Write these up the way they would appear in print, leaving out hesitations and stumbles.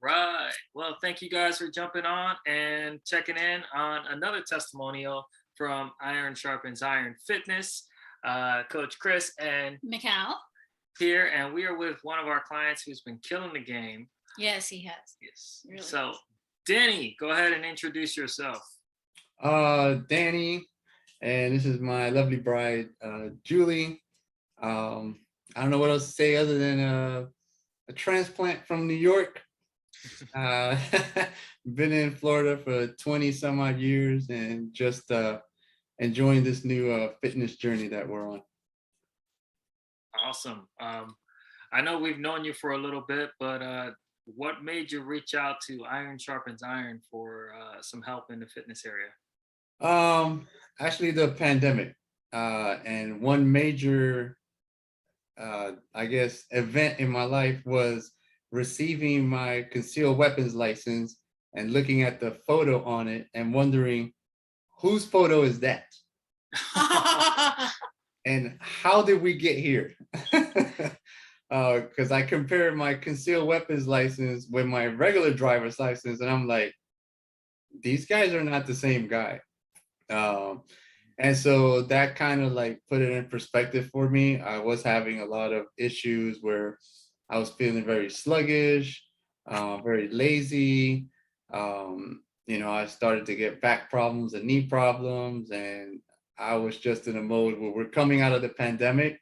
right. Well, thank you guys for jumping on and checking in on another testimonial from Iron Sharpens Iron Fitness. Coach Chris and Mikal. here, and we are with one of our clients who's been killing the game. Yes, he has. Yes. Really So, has. Danny, go ahead and introduce yourself. Danny, and this is my lovely bride, Julie. I don't know what else to say other than a transplant from New York. Uh, been in Florida for 20 some odd years and just enjoying this new fitness journey that we're on. Awesome. I know we've known you for a little bit, but what made you reach out to Iron Sharpens Iron for some help in the fitness area? Actually, the pandemic and one major, I guess, event in my life was receiving my concealed weapons license and looking at the photo on it and wondering whose photo is that and how did we get here? Because I compared my concealed weapons license with my regular driver's license, and I'm like, these guys are not the same guy. And so that kind of like put it in perspective for me. I was having a lot of issues where I was feeling very sluggish, very lazy. I started to get back problems and knee problems, and I was just in a mode where we're coming out of the pandemic,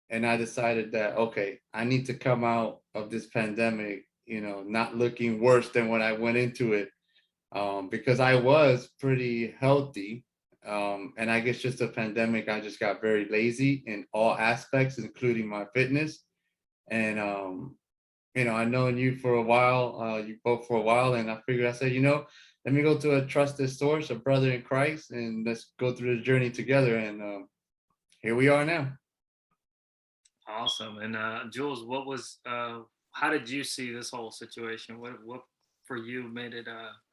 and I decided that, okay, I need to come out of this pandemic, not looking worse than when I went into it, because I was pretty healthy. And I guess just the pandemic, I just got very lazy in all aspects, including my fitness. And, I known you for a while, you both for a while, and I figured, I said, let me go to a trusted source, a brother in Christ, and let's go through the journey together. And here we are now. Awesome. And Jules, how did you see this whole situation? What for you made it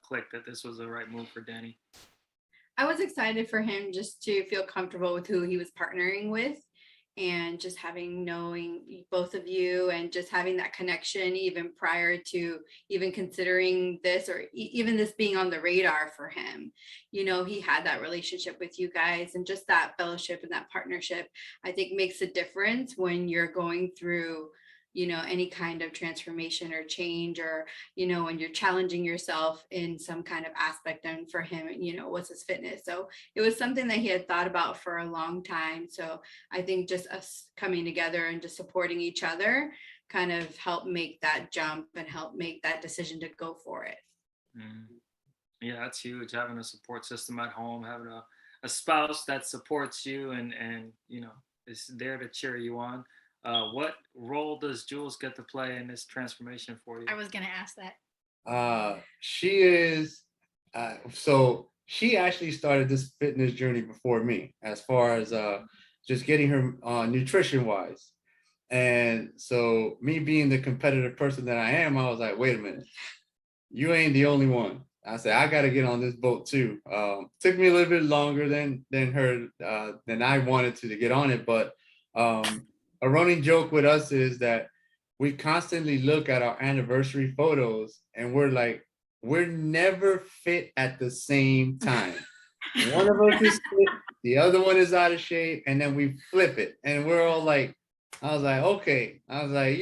click that this was the right move for Danny? I was excited for him just to feel comfortable with who he was partnering with, and just knowing both of you and just having that connection even prior to even considering this or even this being on the radar for him. He had that relationship with you guys, and just that fellowship and that partnership, I think, makes a difference when you're going through any kind of transformation or change, or when you're challenging yourself in some kind of aspect. And for him, was his fitness. So it was something that he had thought about for a long time. So I think just us coming together and just supporting each other kind of helped make that jump and help make that decision to go for it. Yeah, that's huge, having a support system at home, having a spouse that supports you and is there to cheer you on. What role does Jules get to play in this transformation for you? I was going to ask that. She is, so she actually started this fitness journey before me, as far as just getting her nutrition wise. And so me being the competitive person that I am, I was like, wait a minute, you ain't the only one. I said, I got to get on this boat too. Took me a little bit longer than I wanted to get on it, but a running joke with us is that we constantly look at our anniversary photos and we're like, we're never fit at the same time. One of us is fit, the other one is out of shape, and then we flip it. And we're all like, I was like, okay. I was like,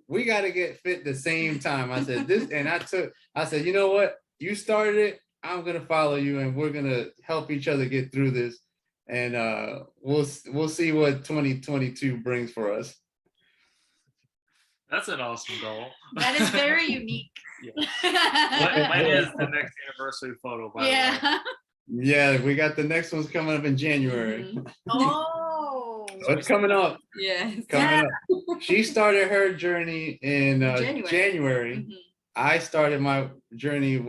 we got to get fit the same time. I said this, and I said, you know what? You started it. I'm going to follow you, and we're going to help each other get through this. And we'll see what 2022 brings for us. That's an awesome goal. That is very unique. When is the next anniversary photo, by the way? Yeah, we got the next one's coming up in January. Mm-hmm. Oh. So it's coming up. Yes. Coming up. She started her journey in January. Mm-hmm. I started my journey,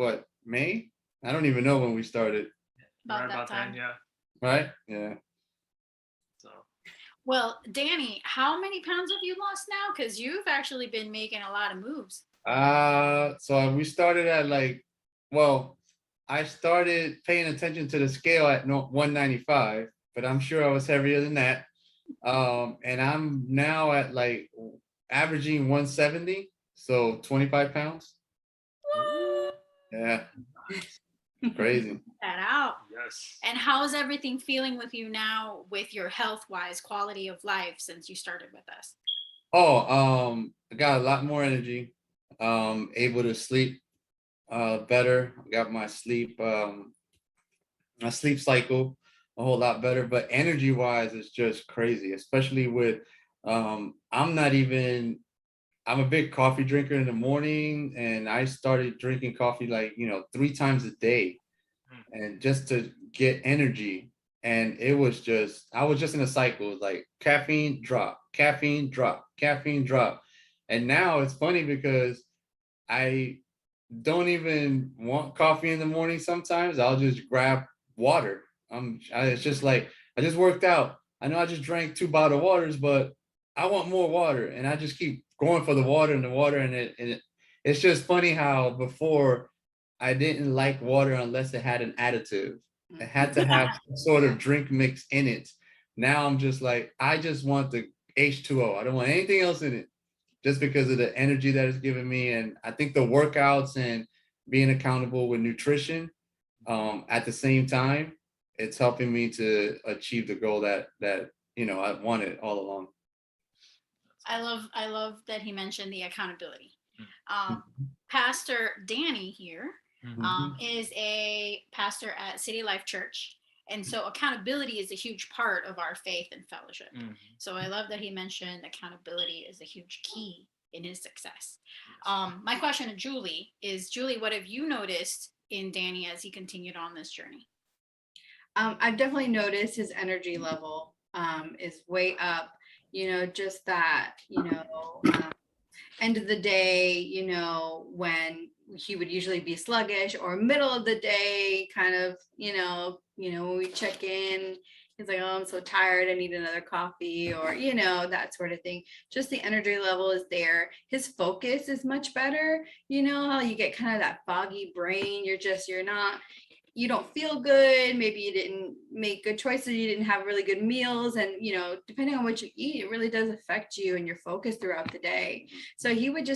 May? I don't even know when we started. About that time. Then, yeah. Right? Yeah. So. Well, Danny, how many pounds have you lost now? Because you've actually been making a lot of moves. So we started at I started paying attention to the scale at 195, but I'm sure I was heavier than that. And I'm now at averaging 170, so 25 pounds. Yeah, crazy. That out. Yes. And how's everything feeling with you now with your health wise quality of life since you started with us? Oh, I got a lot more energy. Able to sleep better. Got my sleep cycle a whole lot better. But energy wise, it's just crazy, especially with I'm a big coffee drinker in the morning, and I started drinking coffee like 3 times a day, and just to get energy. And it was just I was just in a cycle. It was like caffeine drop, caffeine drop, caffeine drop. And now it's funny because I don't even want coffee in the morning. Sometimes I'll just grab water. It's just like I just worked out. I know I just drank 2 bottled waters, but I want more water, and I just keep going for the water and the water. It's just funny how before I didn't like water unless it had an additive. It had to have some sort of drink mix in it. Now I'm just like, I just want the H2O. I don't want anything else in it, just because of the energy that it's given me. And I think the workouts and being accountable with nutrition at the same time, it's helping me to achieve the goal that I wanted all along. I love that he mentioned the accountability. Um, Mhm. Pastor Danny here Mhm. is a pastor at City Life Church. And so accountability is a huge part of our faith and fellowship. So I love that he mentioned accountability is a huge key in his success. My question to Julie is, Julie, what have you noticed in Danny as he continued on this journey? I've definitely noticed his energy level is way up. Just that, end of the day, when he would usually be sluggish, or middle of the day, kind of, when we check in, he's like, oh, I'm so tired, I need another coffee, or, that sort of thing. Just the energy level is there. His focus is much better. How you get kind of that foggy brain. You don't feel good. Maybe you didn't make good choices. You didn't have really good meals. And, depending on what you eat, it really does affect you and your focus throughout the day. So he would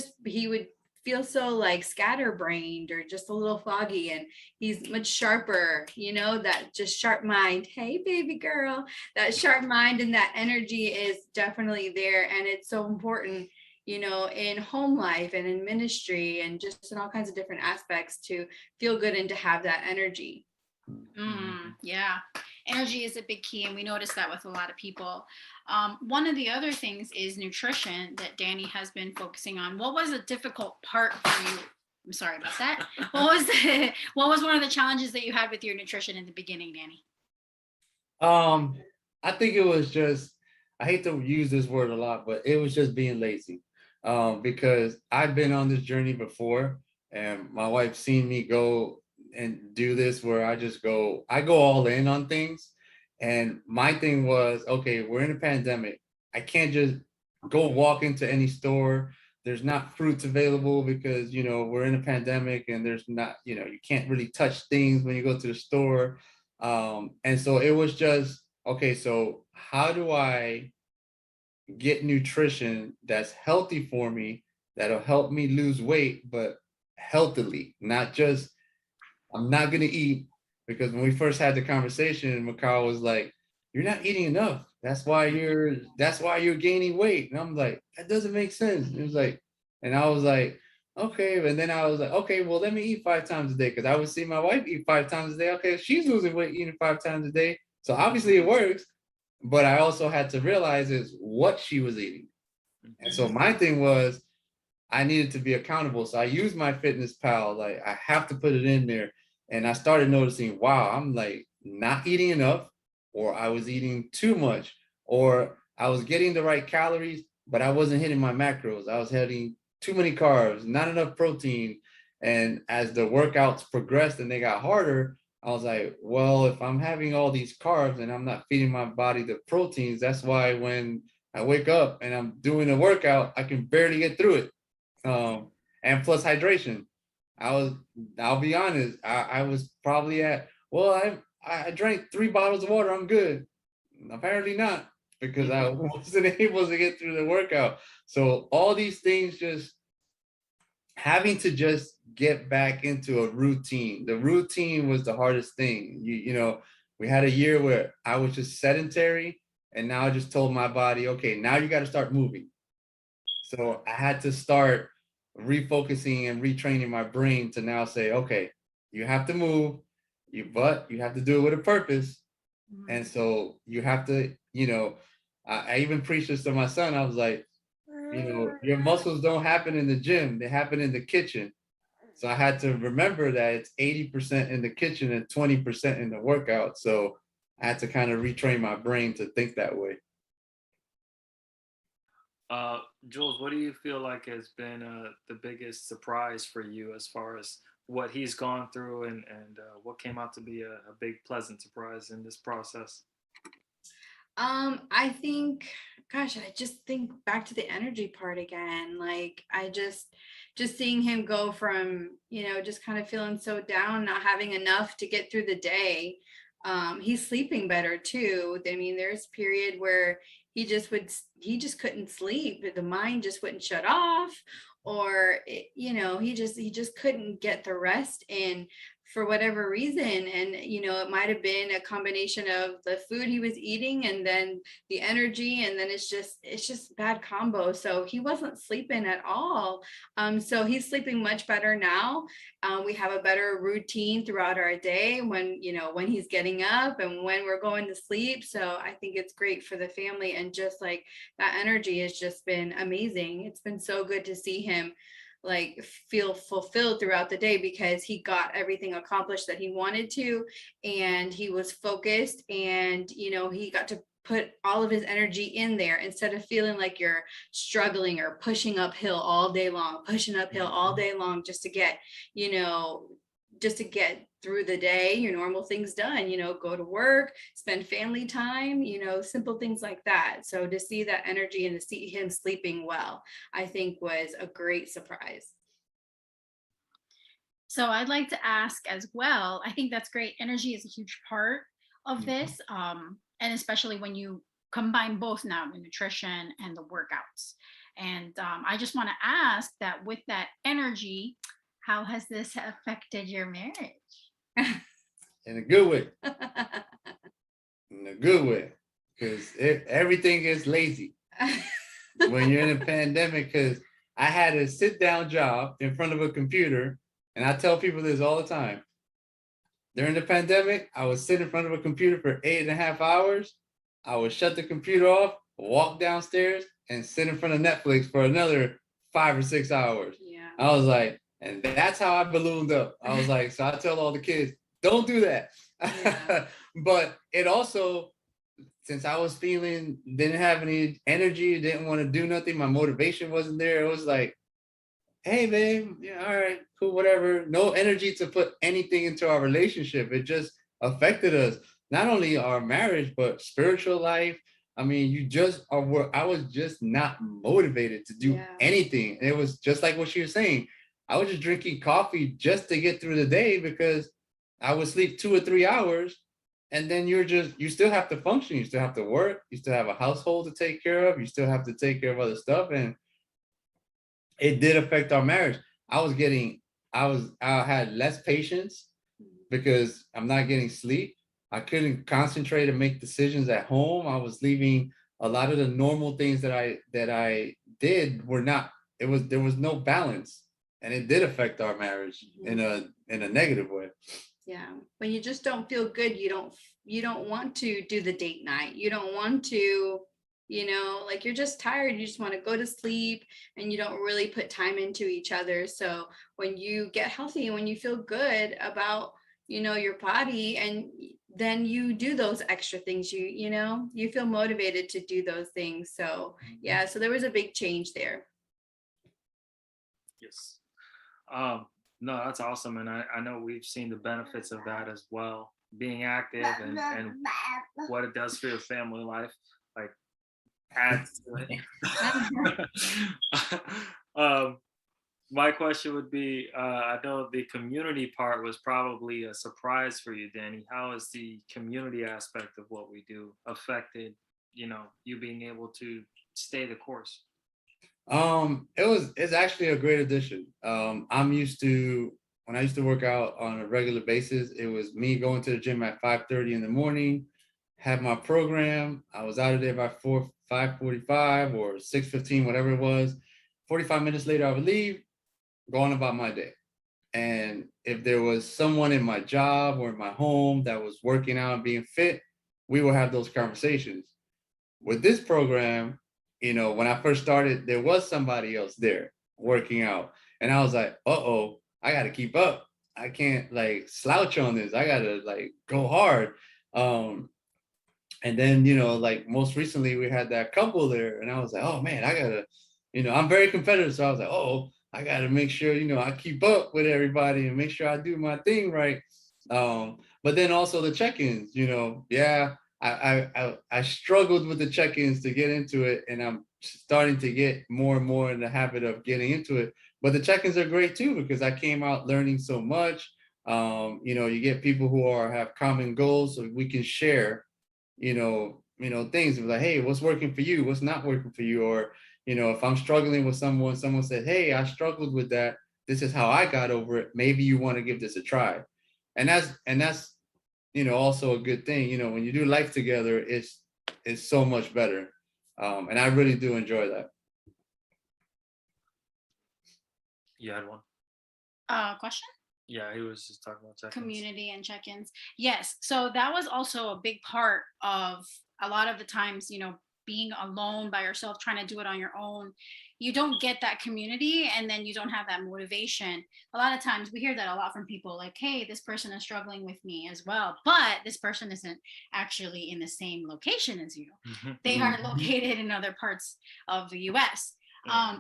feel so like scatterbrained or just a little foggy, and he's much sharper, that just sharp mind. Hey, baby girl, that sharp mind and that energy is definitely there. And it's so important, in home life and in ministry and just in all kinds of different aspects, to feel good and to have that energy. Yeah, energy is a big key, and we notice that with a lot of people. One of the other things is nutrition that Danny has been focusing on. What was a difficult part for you? I'm sorry about that. What was one of the challenges that you had with your nutrition in the beginning, Danny? I think it was just, I hate to use this word a lot, but it was just being lazy. Because I've been on this journey before, and my wife seen me go and do this where I go all in on things. And my thing was, okay, we're in a pandemic. I can't just go walk into any store. There's not fruits available because, we're in a pandemic, and there's not, you can't really touch things when you go to the store. And so it was just, okay, so how do I get nutrition that's healthy for me, that'll help me lose weight, but healthily, not just, I'm not going to eat. Because when we first had the conversation, Mikhail was like, you're not eating enough. That's why you're gaining weight. And I'm like, that doesn't make sense. It was like, and I was like, okay. And then I was like, okay, well, let me eat 5 times a day. Cause I would see my wife eat 5 times a day. Okay, she's losing weight eating 5 times a day. So obviously it works. But I also had to realize is what she was eating. And so my thing was, I needed to be accountable. So I used my fitness pal. Like, I have to put it in there. And I started noticing, wow, I'm like not eating enough, or I was eating too much, or I was getting the right calories, but I wasn't hitting my macros. I was hitting too many carbs, not enough protein. And as the workouts progressed and they got harder, I was like, well, if I'm having all these carbs and I'm not feeding my body the proteins, that's why when I wake up and I'm doing a workout, I can barely get through it. And plus hydration. I was, I'll be honest, I was probably well, I drank 3 bottles of water, I'm good. Apparently not, because I wasn't able to get through the workout. So all these things, just having to just get back into a routine. The routine was the hardest thing. You know, we had a year where I was just sedentary, and now I just told my body, okay, now you got to start moving. So I had to start refocusing and retraining my brain to now say, okay, you have to move, but you have to do it with a purpose. And so you have to, you know, I even preached this to my son. I was like, you know, your muscles don't happen in the gym, they happen in the kitchen. So I had to remember that it's 80% in the kitchen and 20% in the workout. So I had to kind of retrain my brain to think that way. Uh, Jules, what do you feel like has been the biggest surprise for you as far as what he's gone through, and what came out to be a big pleasant surprise in this process? I think, gosh, I just think back to the energy part again. Like I just seeing him go from, just kind of feeling so down, not having enough to get through the day. He's sleeping better too. I mean, there's a period where he just couldn't sleep. The mind just wouldn't shut off, or he just couldn't get the rest in for whatever reason. And it might have been a combination of the food he was eating and then the energy, and then it's just bad combo. So he wasn't sleeping at all. So he's sleeping much better now. We have a better routine throughout our day, when he's getting up and when we're going to sleep. So I think it's great for the family, and just like that energy has just been amazing. It's been so good to see him like feel fulfilled throughout the day, because he got everything accomplished that he wanted to, and he was focused, and he got to put all of his energy in there, instead of feeling like you're struggling or pushing uphill all day long just to get you know just to get through the day, your normal things done, go to work, spend family time, simple things like that. So to see that energy and to see him sleeping well, I think was a great surprise. So I'd like to ask as well. I think that's great. Energy is a huge part of Mhm. this, and especially when you combine both now, the nutrition and the workouts. And I just want to ask that with that energy, how has this affected your marriage? In a good way, in a good way, because everything is lazy when you're in a pandemic. Because I had a sit down job in front of a computer, and I tell people this all the time. During the pandemic, I would sit in front of a computer for 8.5 hours. I would shut the computer off, walk downstairs, and sit in front of Netflix for another 5 or 6 hours. Yeah. I was like, and that's how I ballooned up. I was like, so I tell all the kids, don't do that. Yeah. But it also, since I was didn't have any energy, didn't want to do nothing, my motivation wasn't there. It was like, hey, babe, yeah, all right, cool, whatever. No energy to put anything into our relationship. It just affected us, not only our marriage, but spiritual life. I mean, I was just not motivated to do Yeah. anything. And it was just like what she was saying. I was just drinking coffee just to get through the day, because I would sleep 2 or 3 hours. And then you still have to function. You still have to work. You still have a household to take care of. You still have to take care of other stuff. And it did affect our marriage. I was getting, I had less patience because I'm not getting sleep. I couldn't concentrate and make decisions at home. I was leaving a lot of the normal things that I did were not, there was no balance, and it did affect our marriage in a negative way. Yeah, when you just don't feel good, you don't want to do the date night. You don't want to, like you're just tired. You just want to go to sleep, and you don't really put time into each other. So when you get healthy and when you feel good about, your body, and then you do those extra things, you feel motivated to do those things. So yeah, so there was a big change there. Yes. Um, no, that's awesome, and I know we've seen the benefits of that as well. Being active, and what it does for your family life, like adds to it. um, my question would be, I know the community part was probably a surprise for you, Danny. How has the community aspect of what we do affected, you being able to stay the course? It's actually a great addition. I'm used to when I used to work out on a regular basis, it was me going to the gym at 5:30 in the morning, have my program. I was out of there by 5:45 or 6:15, whatever it was. 45 minutes later, I would leave, go on about my day. And if there was someone in my job or in my home that was working out and being fit, we would have those conversations. With this program, when I first started, there was somebody else there working out. And I was like, uh-oh, I gotta keep up. I can't like slouch on this. I gotta like go hard. Um, and then, like most recently we had that couple there, and I was like, oh man, I gotta, I'm very competitive. So I was like, oh, I gotta make sure, I keep up with everybody and make sure I do my thing right. But then also the check-ins, yeah, I struggled with the check-ins to get into it, and I'm starting to get more and more in the habit of getting into it. But the check-ins are great too, because I came out learning so much. You get people who have common goals, so we can share things like, hey, what's working for you, what's not working for you, or if I'm struggling with someone said, hey, I struggled with that, this is how I got over it, maybe you want to give this a try. And that's also a good thing. When you do life together, it's so much better. And I really do enjoy that. You had one? Question? Yeah, he was just talking about check-ins. Community and check-ins. Yes. So that was also a big part of a lot of the times, being alone by yourself, trying to do it on your own. You don't get that community, and then you don't have that motivation. A lot of times we hear that a lot from people, like, hey, this person is struggling with me as well, but this person isn't actually in the same location as you. They are located in other parts of the US.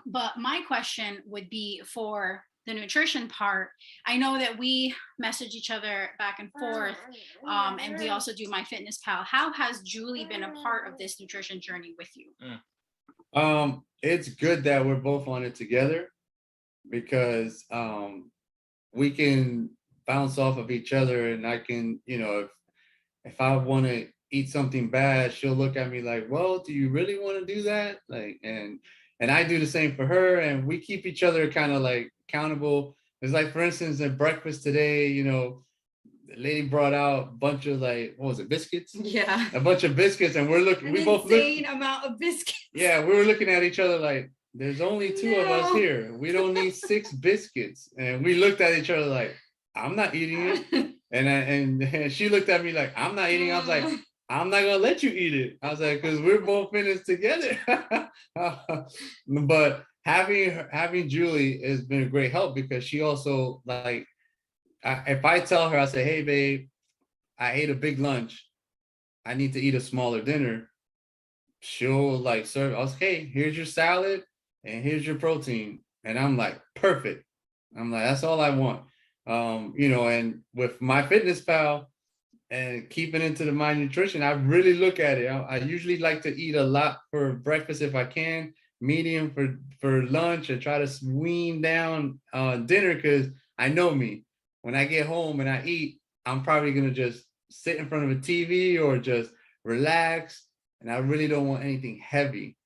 But my question would be for the nutrition part. I know that we message each other back and forth, and we also do MyFitnessPal. How has Julie been a part of this nutrition journey with you? It's good that we're both on it together, because we can bounce off of each other, and I can, if I want to eat something bad, she'll look at me like, well, do you really want to do that? Like, and I do the same for her, and we keep each other kind of like accountable. It's like, for instance, at breakfast today, the lady brought out a bunch of, like, what was it, biscuits? Yeah. A bunch of biscuits, and we're looking, we both look. Insane amount of biscuits. Yeah, we were looking at each other like, there's only two of us here. We don't need 6 biscuits. And we looked at each other like, I'm not eating it. And she looked at me like, I'm not eating. I was like, I'm not gonna let you eat it. I was like, because we're both in this together. But having Julie has been a great help, because she also, like, if I tell her, I say, hey babe, I ate a big lunch, I need to eat a smaller dinner, she'll like serve us, hey, here's your salad and here's your protein. And I'm like, perfect. I'm like, that's all I want. And with MyFitnessPal and keeping into the My Nutrition, I really look at it. I usually like to eat a lot for breakfast if I can, medium for lunch, and try to wean down dinner, because I know me. When I get home and I eat, I'm probably gonna just sit in front of a TV or just relax, and I really don't want anything heavy.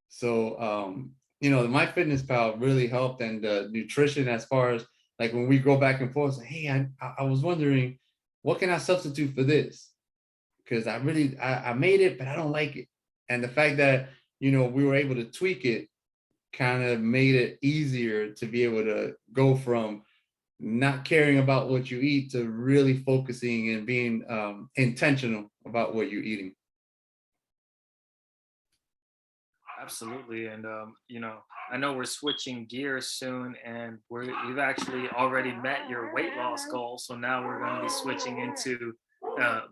So the MyFitnessPal really helped, and the nutrition, as far as like when we go back and forth, like, hey, I was wondering, what can I substitute for this? Because I made it, but I don't like it. And the fact that, we were able to tweak it kind of made it easier to be able to go from not caring about what you eat to really focusing and being intentional about what you're eating. Absolutely. And I know we're switching gears soon, and we've actually already met your weight loss goal, so now we're going to be switching into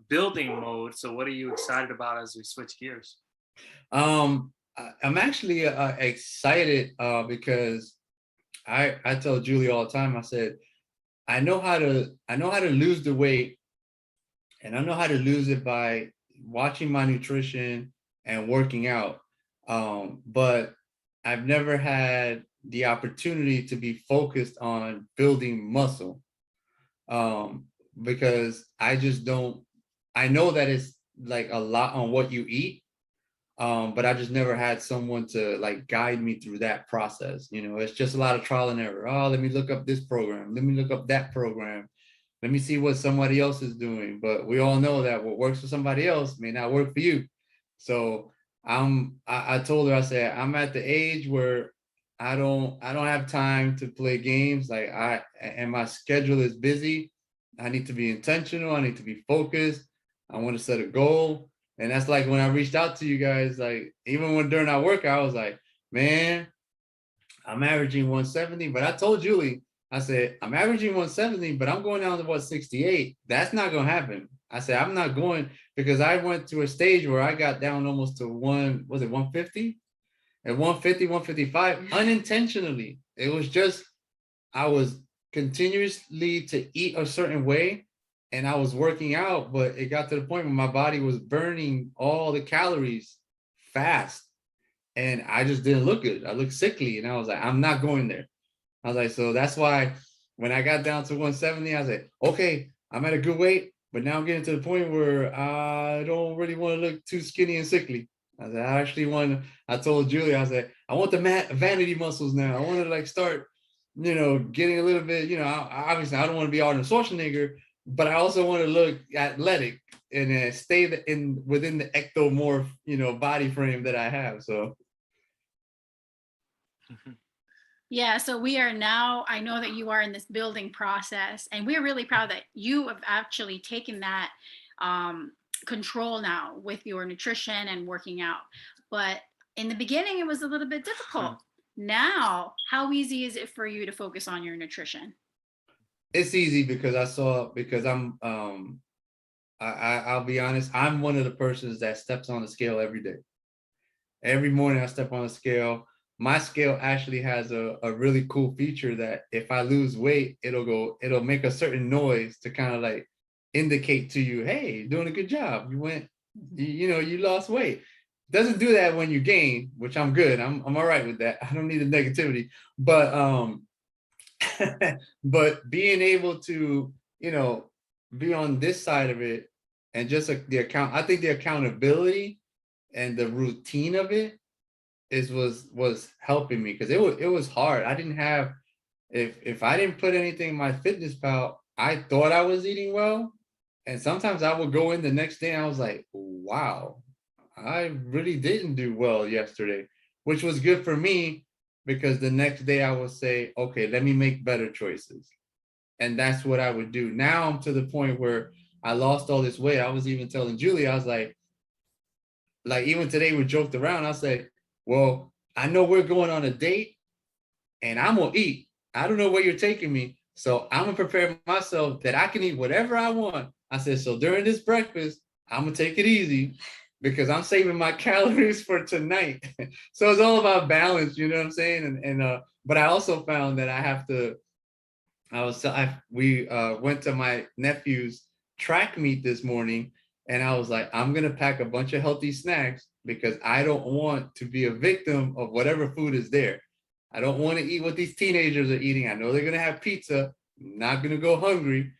building mode. So what are you excited about as we switch gears? I'm actually excited because I tell Julie all the time, I said, I know how to lose the weight, and I know how to lose it by watching my nutrition and working out. But I've never had the opportunity to be focused on building muscle, because I just don't. I know that it's like a lot on what you eat, But I just never had someone to like guide me through that process. You know, it's just a lot of trial and error. Oh, let me look up this program. Let me look up that program. Let me see what somebody else is doing. But we all know that what works for somebody else may not work for you. So I told her, I said, I'm at the age where I don't have time to play games. Like and my schedule is busy. I need to be intentional. I need to be focused. I want to set a goal. And that's like when I reached out to you guys, like even when during our workout, I was like, man, I'm averaging 170. But I told Julie, I said, I'm averaging 170, but I'm going down to what 68. That's not gonna happen. I said, I'm not going because I went to a stage where I got down almost to 150? At 150, 155, unintentionally. It was just I was continuously to eat a certain way and I was working out, but it got to the point where my body was burning all the calories fast. And I just didn't look good. I looked sickly. And I was like, I'm not going there. I was like, so that's why when I got down to 170, I was like, okay, I'm at a good weight, but now I'm getting to the point where I don't really want to look too skinny and sickly. I said, I actually want, I told Julia, I said, I want the vanity muscles now. I want to like start, getting a little bit, obviously I don't want to be Arnold Schwarzenegger, but I also want to look athletic and stay within the ectomorph, body frame that I have. So. Yeah, so we are now, I know that you are in this building process, and we're really proud that you have actually taken that control now with your nutrition and working out. But in the beginning, it was a little bit difficult. Now, how easy is it for you to focus on your nutrition? It's easy because I'm, I'll be honest, I'm one of the persons that steps on the scale every day. Every morning I step on a scale. My scale actually has a really cool feature that if I lose weight, it'll make a certain noise to kind of like indicate to you, hey, you're doing a good job. You lost weight. Doesn't do that when you gain, which I'm good. I'm all right with that. I don't need the negativity. But but being able to, be on this side of it and just like I think the accountability and the routine of it was helping me because it was hard. I didn't have if I didn't put anything in my fitness pal, I thought I was eating well. And sometimes I would go in the next day and I was like, wow, I really didn't do well yesterday, which was good for me because the next day I would say, okay, let me make better choices. And that's what I would do. Now I'm to the point where I lost all this weight. I was even telling Julie, I was like even today we joked around. I said, well, I know we're going on a date and I'm gonna eat. I don't know where you're taking me. So I'm gonna prepare myself that I can eat whatever I want. I said, so during this breakfast, I'm gonna take it easy because I'm saving my calories for tonight. So it's all about balance, you know what I'm saying? But I also found that we went to my nephew's track meet this morning and I was like, I'm gonna pack a bunch of healthy snacks because I don't want to be a victim of whatever food is there. I don't want to eat what these teenagers are eating. I know they're gonna have pizza. I'm not gonna go hungry.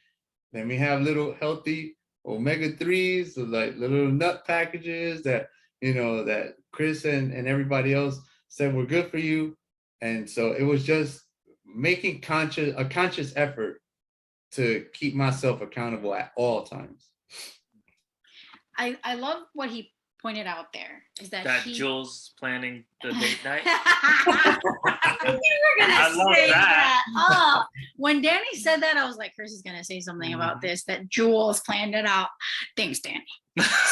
Let me have little healthy omega-3s, so like little nut packages that that Chris and everybody else said were good for you. And so it was just making a conscious effort to keep myself accountable at all times. I love what he pointed out there is that Jules planning the date night. You were gonna say that. Oh, when Danny said that, I was like, Chris is gonna say something about this, that Jules planned it out. Thanks, Danny.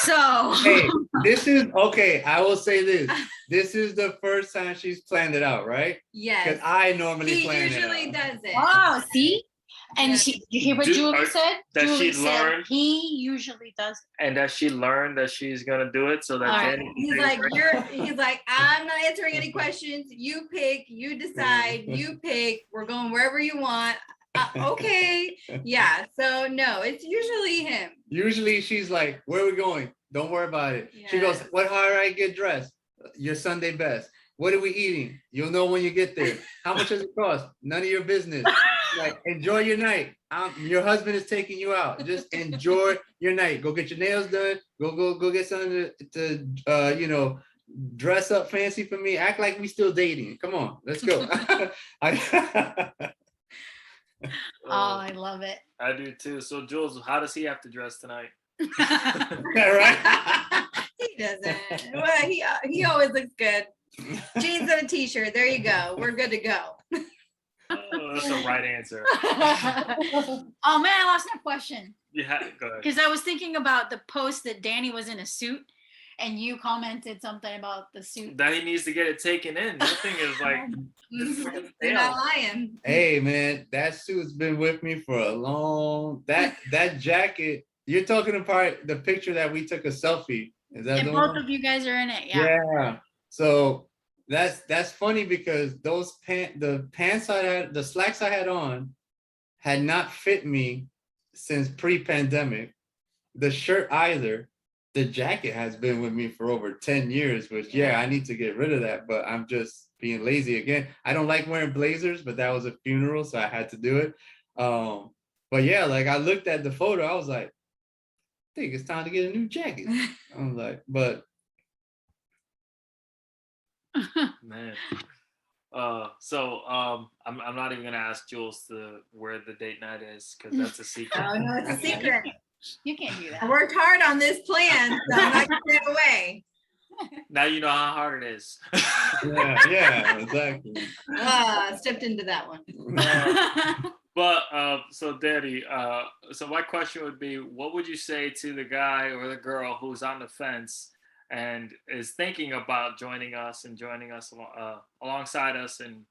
So hey, this is okay. I will say this. This is the first time she's planned it out, right? Yes. Because I normally plan it out. He usually does it. Oh, see? And Yeah. you hear what Julie said? Julie said he usually does. And does she learn that she's gonna do it so that Danny? He's like, I'm not answering any questions. You pick, you decide, you pick. We're going wherever you want. Okay. Yeah. So no, it's usually him. Usually she's like, where are we going? Don't worry about it. Yeah. She goes, how do I get dressed? Your Sunday best. What are we eating? You'll know when you get there. How much does it cost? None of your business. Like, enjoy your night. Your husband is taking you out. Just enjoy your night. Go get your nails done. Go get something to dress up fancy for me. Act like we still dating. Come on, let's go. Oh, I love it. I do too. So Jules, how does he have to dress tonight? Right? He doesn't. Well, he always looks good. Jeans and a t-shirt. There you go. We're good to go. Oh, that's the right answer. Oh man, I lost my question. Yeah, go ahead. Because I was thinking about the post that Danny was in a suit, and you commented something about the suit. That he needs to get it taken in. That thing is like, You're not lying. Hey man, that suit's been with me for a long. That jacket. You're talking about the picture that we took a selfie. Is that And the both one? of you guys are in it. Yeah. Yeah. So that's funny because the pants I had, the slacks I had on, had not fit me since pre-pandemic. The shirt either. The jacket has been with me for over 10 years, which yeah, I need to get rid of that, but I'm just being lazy again. I don't like wearing blazers, but that was a funeral, so I had to do it. But yeah, like I looked at the photo, I was like, I think it's time to get a new jacket. I was like, but man. So I'm not even gonna ask Jules where the date night is because that's a secret. Oh no, it's a secret. You can't do I that. worked hard on this plan, so I'm not gonna give it away. Now you know how hard it is. yeah, exactly. Stepped into that one. But so Daddy, so my question would be, what would you say to the guy or the girl who's on the fence and is thinking about joining us alongside us in,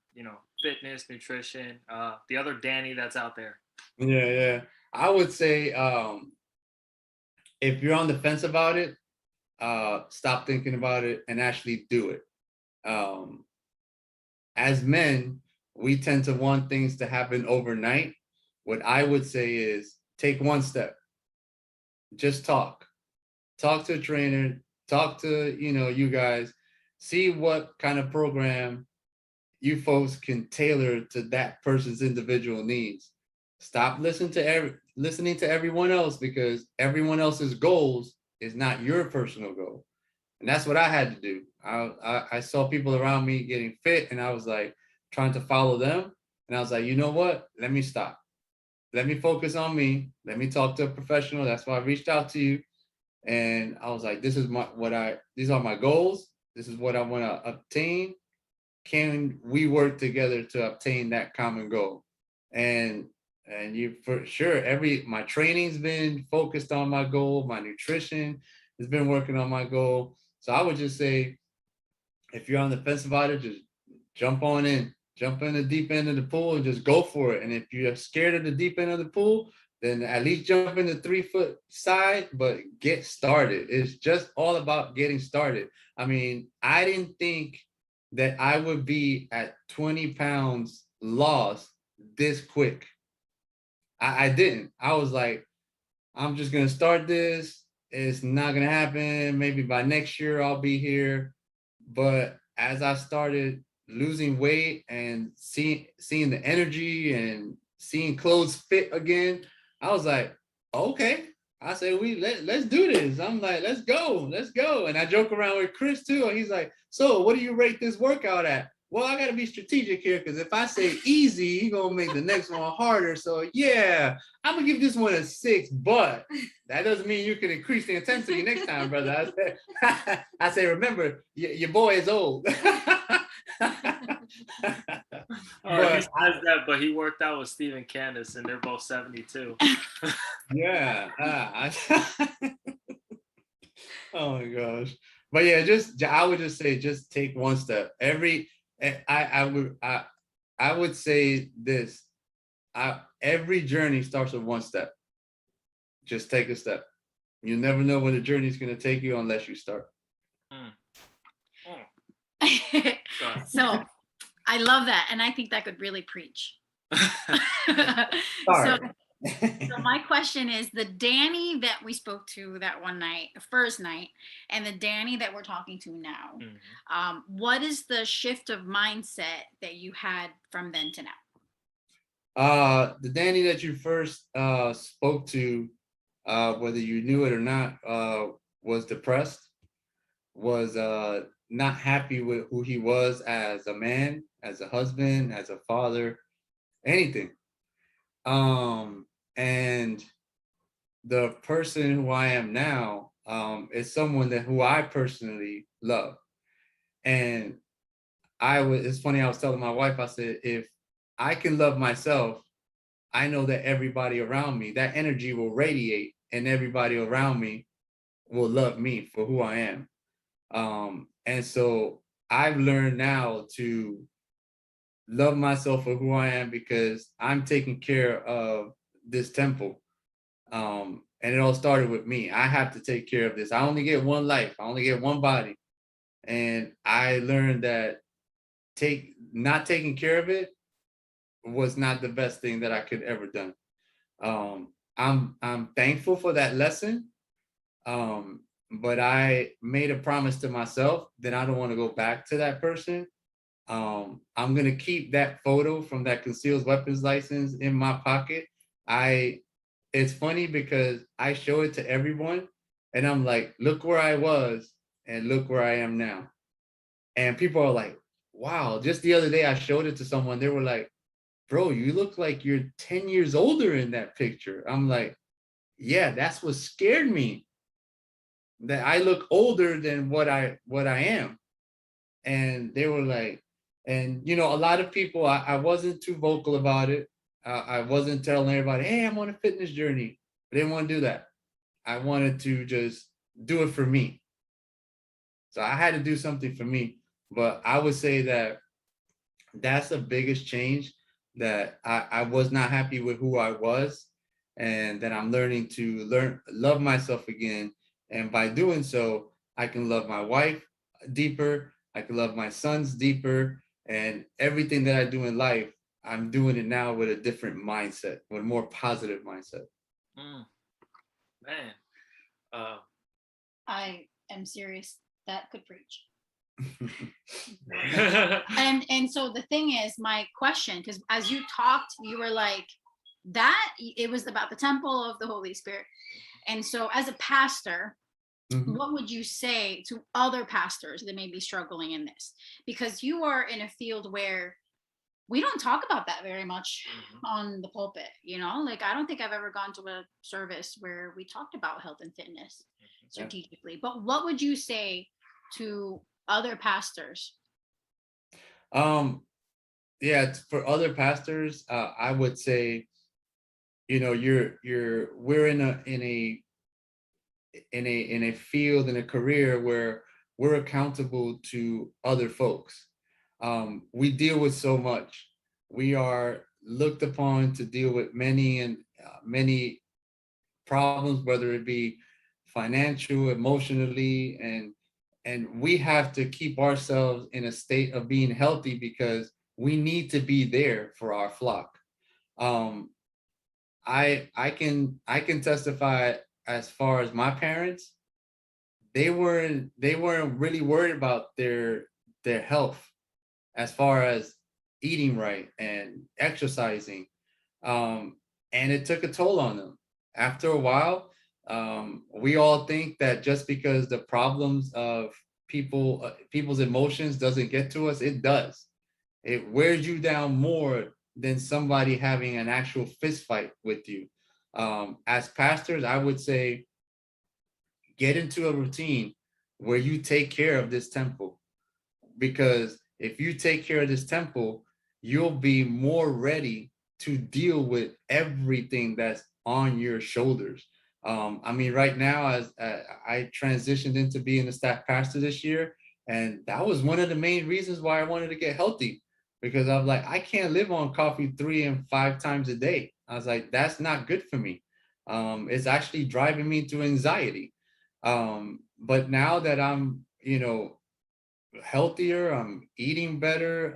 fitness, nutrition, the other Danny that's out there? Yeah. I would say if you're on the fence about it, stop thinking about it and actually do it. As men, we tend to want things to happen overnight. What I would say is take one step. Just talk. Talk to a trainer, talk to, you guys, see what kind of program you folks can tailor to that person's individual needs. Stop listening to everyone else because everyone else's goals is not your personal goal. And that's what I had to do. I saw people around me getting fit and I was like trying to follow them. And I was like, you know what? Let me stop. Let me focus on me. Let me talk to a professional. That's why I reached out to you. And I was like, these are my goals. This is what I want to obtain. Can we work together to obtain that common goal? And you for sure, my training's been focused on my goal. My nutrition has been working on my goal. So I would just say, if you're on the fence about it, just jump in the deep end of the pool and just go for it. And if you're scared of the deep end of the pool, then at least jump in the 3-foot side, but get started. It's just all about getting started. I mean, I didn't think that I would be at 20 pounds lost this quick. I didn't. I was like, I'm just going to start this. It's not going to happen. Maybe by next year I'll be here. But as I started losing weight and seeing the energy and seeing clothes fit again, I was like, okay. I said, let's do this. I'm like, let's go. And I joke around with Chris too. And he's like, so what do you rate this workout at? Well, I got to be strategic here because if I say easy, he's going to make the next one harder. So yeah, I'm going to give this one a 6, but that doesn't mean you can increase the intensity next time, brother. I say, remember, your boy is old. He says that, but he worked out with Steve and Candace, and they're both 72. Yeah. Oh my gosh. But yeah, I would just say, just take one step. I would say this. Every journey starts with one step. Just take a step. You never know where the journey is going to take you unless you start. So I love that. And I think that could really preach. Sorry. So my question is, the Danny that we spoke to that one night, the first night, and the Danny that we're talking to now, what is the shift of mindset that you had from then to now? The Danny that you first spoke to, whether you knew it or not, was depressed, was not happy with who he was as a man, as a husband, as a father, anything. And the person who I am now is someone that who I personally love. And it's funny, I was telling my wife, I said, if I can love myself, I know that everybody around me, that energy will radiate and everybody around me will love me for who I am. And so I've learned now to love myself for who I am because I'm taking care of this temple. And it all started with me. I have to take care of this. I only get one life. I only get one body. And I learned that not taking care of it was not the best thing that I could ever done. I'm thankful for that lesson. But I made a promise to myself that I don't want to go back to that person. I'm gonna keep that photo from that concealed weapons license in my pocket. It's funny because I show it to everyone and I'm like, look where I was and look where I am now. And people are like, wow, just the other day I showed it to someone. They were like, bro, you look like you're 10 years older in that picture. I'm like, yeah, that's what scared me. That I look older than what I am. And they were like, and you know, a lot of people, I wasn't too vocal about it. I wasn't telling everybody, hey, I'm on a fitness journey. I didn't want to do that. I wanted to just do it for me. So I had to do something for me. But I would say that that's the biggest change, that I was not happy with who I was, and that I'm learning to love myself again. And by doing so, I can love my wife deeper. I can love my sons deeper, and everything that I do in life, I'm doing it now with a different mindset, with a more positive mindset. Mm, man. Uh, I am serious. That could preach. yeah. And so the thing is, my question, because as you talked, you were like, that it was about the temple of the Holy Spirit. And so as a pastor, what would you say to other pastors that may be struggling in this? Because you are in a field where we don't talk about that very much on the pulpit, you know, like I don't think I've ever gone to a service where we talked about health and fitness strategically. But what would you say to other pastors? Yeah, for other pastors, I would say, you know, we're in a field, in a career where we're accountable to other folks. We deal with so much. We are looked upon to deal with many problems, whether it be financial, emotionally, and we have to keep ourselves in a state of being healthy because we need to be there for our flock. Um, I can testify as far as my parents, they weren't really worried about their health as far as eating right and exercising. Um, and it took a toll on them. After a while, we all think that just because the problems of people's emotions doesn't get to us, it does. It wears you down more than somebody having an actual fist fight with you. As pastors, I would say get into a routine where you take care of this temple, because if you take care of this temple, you'll be more ready to deal with everything that's on your shoulders. I mean, right now, as I transitioned into being a staff pastor this year, and that was one of the main reasons why I wanted to get healthy, because I'm like, I can't live on coffee 3 and 5 times a day. I was like, that's not good for me. It's actually driving me to anxiety. But now that I'm, you know, healthier, I'm eating better.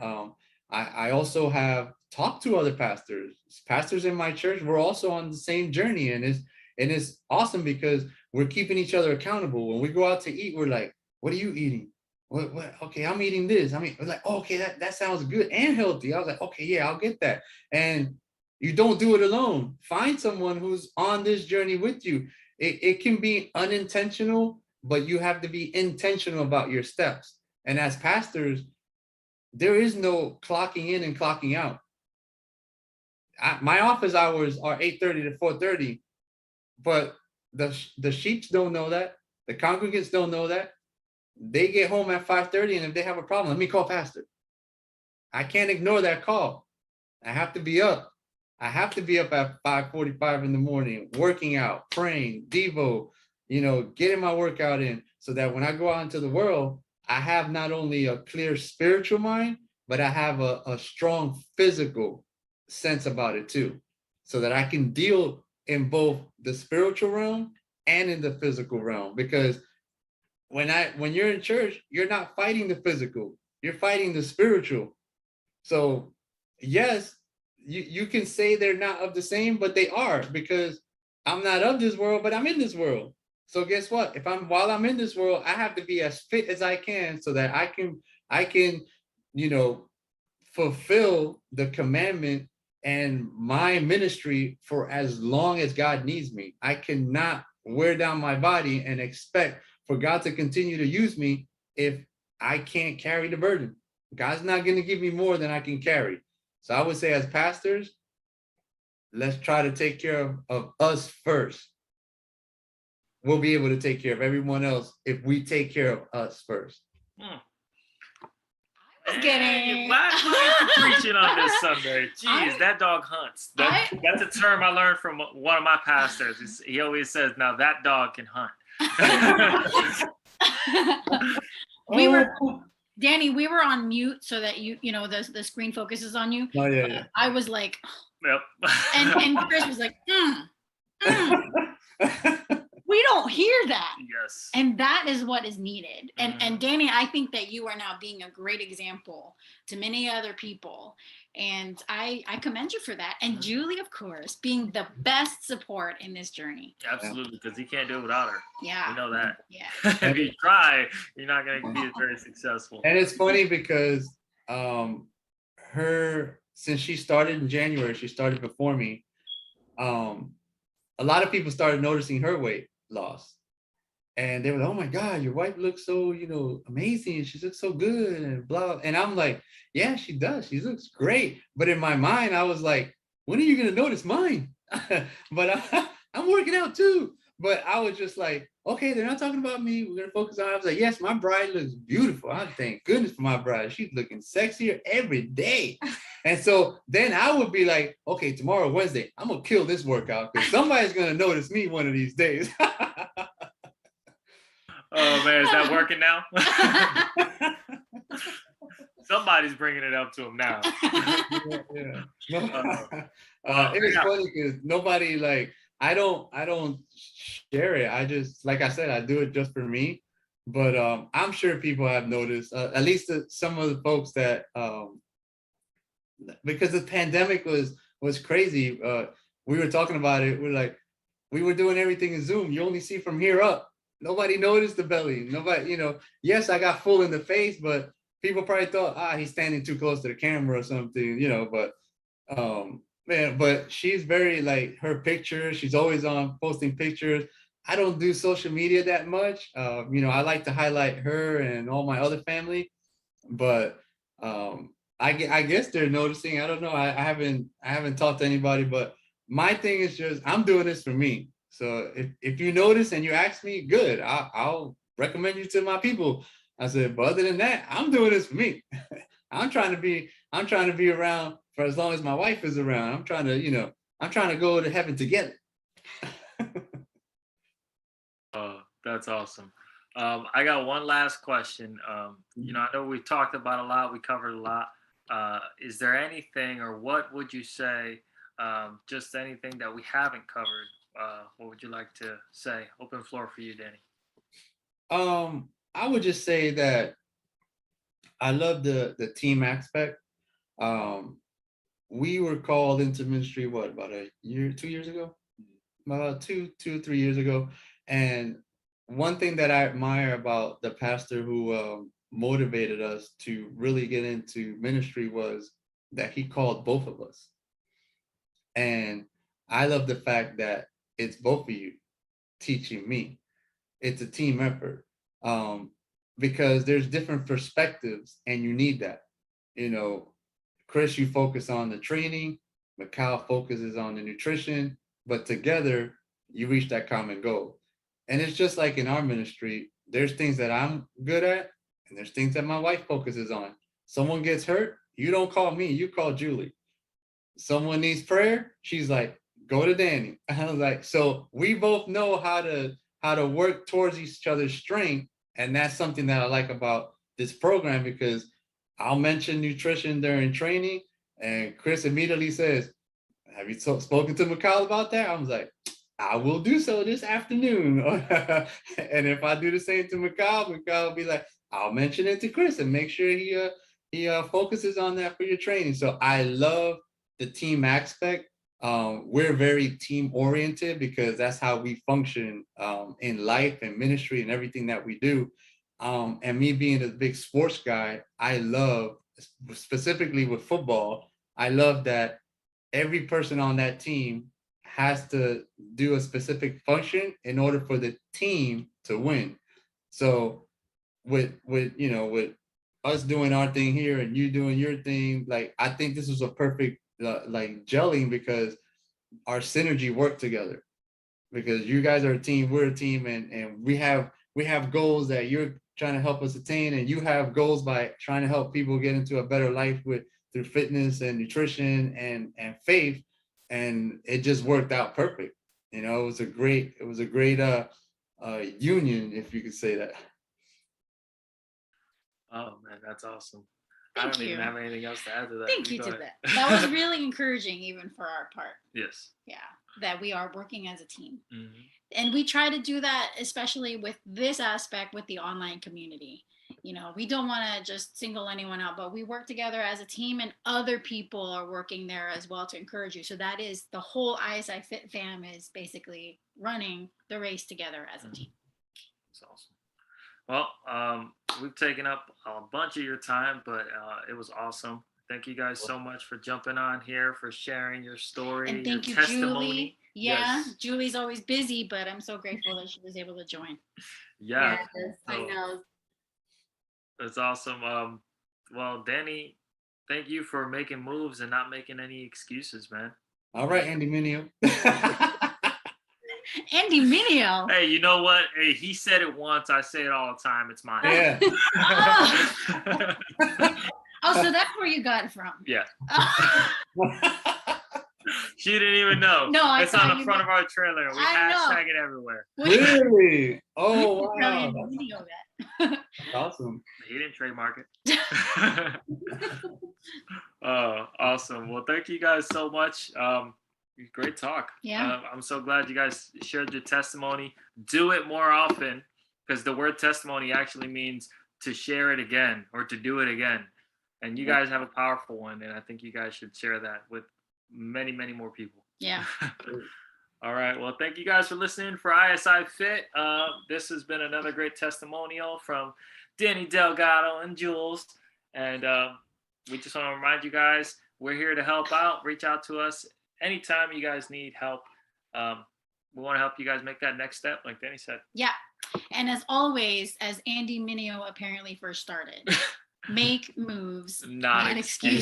I also have talked to other pastors in my church. We're also on the same journey, and it's awesome because we're keeping each other accountable. When we go out to eat, we're like, what are you eating? What? Okay, I'm eating this. I mean, we're like, oh, okay, that sounds good and healthy. I was like, okay, yeah, I'll get that. And you don't do it alone. Find someone who's on this journey with you. It can be unintentional, but you have to be intentional about your steps. And as pastors, there is no clocking in and clocking out. My office hours are 8:30 to 4:30, but the sheeps don't know that. The congregants don't know that. They get home at 5:30, and if they have a problem, let me call pastor. I can't ignore that call. I have to be up. I have to be up at 5:45 in the morning, working out, praying, Devo, getting my workout in, so that when I go out into the world, I have not only a clear spiritual mind, but I have a strong physical sense about it too, so that I can deal in both the spiritual realm and in the physical realm. Because when you're in church, you're not fighting the physical, you're fighting the spiritual. So yes, you can say they're not of the same, but they are, because I'm not of this world, but I'm in this world. So guess what? While I'm in this world, I have to be as fit as I can, so that I can, fulfill the commandment and my ministry for as long as God needs me. I cannot wear down my body and expect for God to continue to use me if I can't carry the burden. God's not going to give me more than I can carry. So I would say, as pastors, let's try to take care of us first. We'll be able to take care of everyone else if we take care of us first. Getting why are you preaching on this Sunday? Jeez, that dog hunts. That's a term I learned from one of my pastors. He always says, "Now that dog can hunt." Danny, we were on mute so that the screen focuses on you. Oh yeah. I was like, yep. and Chris was like, we don't hear that. Yes. And that is what is needed. And Danny, I think that you are now being a great example to many other people. And I commend you for that. And Julie, of course, being the best support in this journey. Absolutely, because he can't do it without her. Yeah. You know that. Yeah. If you try, you're not going to be very successful. And it's funny because since she started in January, she started before me. A lot of people started noticing her weight loss, and they were like, "Oh my God, your wife looks so, amazing. She looks so good," and blah. And I'm like, "Yeah, she does. She looks great." But in my mind, I was like, "When are you gonna notice mine?" But I'm working out too. But I was just like, "Okay, they're not talking about me. We're gonna focus on." I was like, "Yes, my bride looks beautiful. I thank goodness for my bride. She's looking sexier every day." And so then I would be like, "Okay, tomorrow, Wednesday, I'm gonna kill this workout because somebody's gonna notice me one of these days." Oh man, is that working now? Somebody's bringing it up to him now. Yeah. It was funny because nobody, like, I don't share it. I just, like I said, I do it just for me. But I'm sure people have noticed, at least some of the folks that, because the pandemic was crazy. We were talking about it. We were doing everything in Zoom. You only see from here up. Nobody noticed the belly. Nobody, yes, I got full in the face, but people probably thought, he's standing too close to the camera or something, but man, but she's very, like, her pictures, she's always on posting pictures. I don't do social media that much. I like to highlight her and all my other family, but I guess they're noticing. I don't know. I haven't talked to anybody, but my thing is just, I'm doing this for me. So if you notice and you ask me, good, I'll recommend you to my people. I said, but other than that, I'm doing this for me. I'm trying to be around for as long as my wife is around. I'm trying to go to heaven together. That's awesome. I got one last question. I know we talked about a lot, we covered a lot. Is there anything, or what would you say, just anything that we haven't covered? What would you like to say? Open floor for you, Danny. I would just say that I love the team aspect. We were called into ministry, about a year, 2 years ago? About 3 years ago. And one thing that I admire about the pastor who motivated us to really get into ministry was that he called both of us. And I love the fact that it's both of you teaching me. It's a team effort. because there's different perspectives and you need that. You know, Chris, you focus on the training, Mikal focuses on the nutrition, but together you reach that common goal. And it's just like in our ministry, there's things that I'm good at, and there's things that my wife focuses on. Someone gets hurt, you don't call me, you call Julie. Someone needs prayer, she's like, go to Danny. I was like, so we both know how to work towards each other's strength. And that's something that I like about this program, because I'll mention nutrition during training, and Chris immediately says, have you spoken to Mikal about that? I was like, I will do so this afternoon. And if I do the same to Mikal will be like, I'll mention it to Chris and make sure he focuses on that for your training. So I love the team aspect. We're very team oriented because that's how we function in life and ministry and everything that we do. And me being a big sports guy, I love, specifically with football, I love that every person on that team has to do a specific function in order for the team to win. So with us doing our thing here and you doing your thing, like I think this was a perfect like gelling, because our synergy worked together, because you guys are a team, we're a team, and we have goals that you're trying to help us attain, and you have goals by trying to help people get into a better life through fitness and nutrition and faith, and it just worked out perfect. You know, it was a great union, if you could say that. Oh man, that's awesome. Thank I don't you. even have anything else to add to that. Thank you to that. That was really encouraging, even for our part. Yes. Yeah, that we are working as a team. Mm-hmm. And we try to do that, especially with this aspect with the online community. You know, we don't want to just single anyone out, but we work together as a team, and other people are working there as well to encourage you. So that is the whole ISI Fit fam is basically running the race together as a team. That's awesome. Well, we've taken up a bunch of your time, but it was awesome. Thank you guys so much for jumping on here, for sharing your story, and thank you, your testimony. Julie. Yeah, yes. Julie's always busy, but I'm so grateful that she was able to join. Yeah, yes, I know. That's awesome. Well, Danny, thank you for making moves and not making any excuses, man. All right, Andy Minio. Andy Minio. Hey, you know what? Hey, he said it once. I say it all the time. It's mine. Yeah. Oh, so that's where you got it from. Yeah. She didn't even know. No, it's on the front of our trailer. We hashtag it everywhere. Really? Oh, wow. Andy Minio that. That's awesome. He didn't trademark it. Oh, awesome. Well, thank you guys so much. Great talk. Yeah. I'm so glad you guys shared your testimony. Do it more often, because the word testimony actually means to share it again or to do it again. And you guys have a powerful one, and I think you guys should share that with many, many more people. Yeah. All right. Well, thank you guys for listening for ISI Fit. This has been another great testimonial from Danny Delgado and Jules. And we just want to remind you guys, we're here to help out. Reach out to us anytime you guys need help. We want to help you guys make that next step, like Danny said. Yeah. And as always, as Andy Minio apparently first started, make moves, not excuses.